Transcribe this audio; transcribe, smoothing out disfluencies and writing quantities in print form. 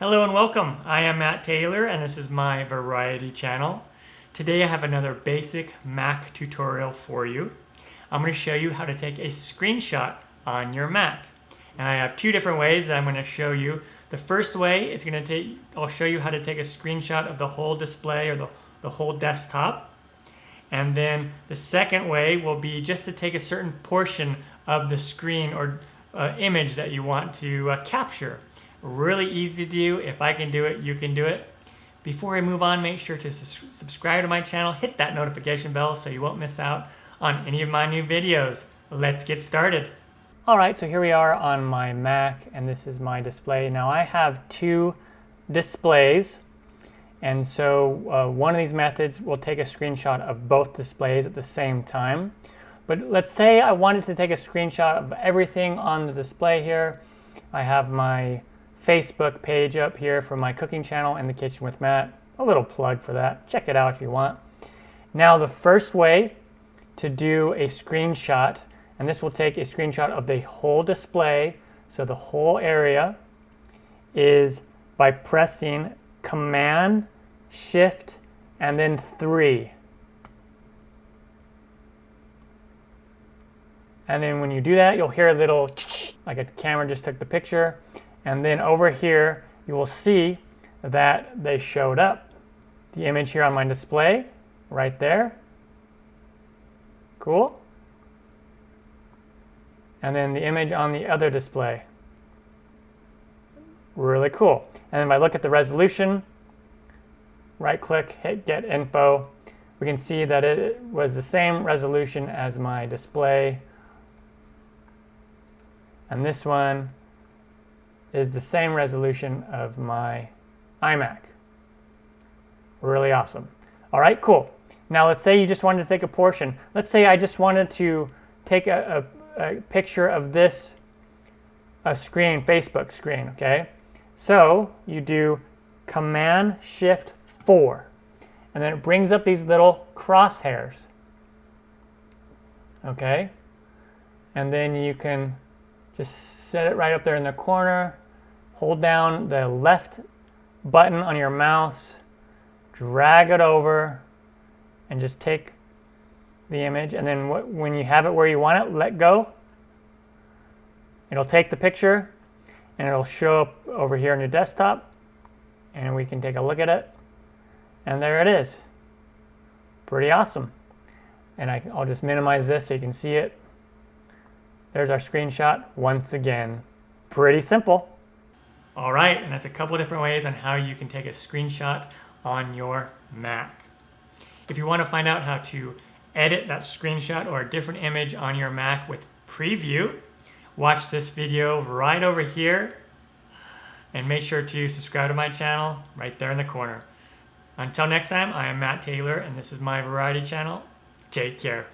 Hello and welcome. I am Matt Taylor and this is my variety channel. Today I have another basic Mac tutorial for you. I'm going to show you how to take a screenshot on your Mac. And I have two different ways that I'm going to show you. The first way is I'll show you how to take a screenshot of the whole display or the whole desktop. And then the second way will be just to take a certain portion of the screen or image that you want to capture. Really easy to do. If I can do it, you can do it. Before I move on, make sure to subscribe to my channel, hit that notification bell so you won't miss out on any of my new videos. Let's get started. Alright, so here we are on my Mac and this is my display. Now I have two displays, and so one of these methods will take a screenshot of both displays at the same time. But let's say I wanted to take a screenshot of everything on the display here. I have my Facebook page up here for my cooking channel, In the Kitchen with Matt. A little plug for that. Check it out if you want. Now the first way to do a screenshot, and this will take a screenshot of the whole display, so the whole area, is by pressing Command, Shift, and then 3. And then when you do that, you'll hear a little like a camera just took the picture. And then over here, you will see that they showed up. The image here on my display, right there. Cool. And then the image on the other display. Really cool. And then if I look at the resolution, right click, hit Get Info, we can see that it was the same resolution as my display. And this one is the same resolution of my iMac. Really awesome. All right, cool. Now let's say you just wanted to take a portion. Let's say I just wanted to take a picture of this screen, Facebook screen, okay? So you do Command Shift 4, and then it brings up these little crosshairs, okay? And then you can just set it right up there in the corner. Hold down the left button on your mouse, drag it over, and just take the image. And then when you have it where you want it, let go. It'll take the picture, and it'll show up over here on your desktop, and we can take a look at it. And there it is. Pretty awesome. And I'll just minimize this so you can see it. There's our screenshot once again. Pretty simple. All right, and that's a couple of different ways on how you can take a screenshot on your Mac. If you want to find out how to edit that screenshot or a different image on your Mac with Preview, watch this video right over here and make sure to subscribe to my channel right there in the corner. Until next time, I am Matt Taylor and this is my variety channel. Take care.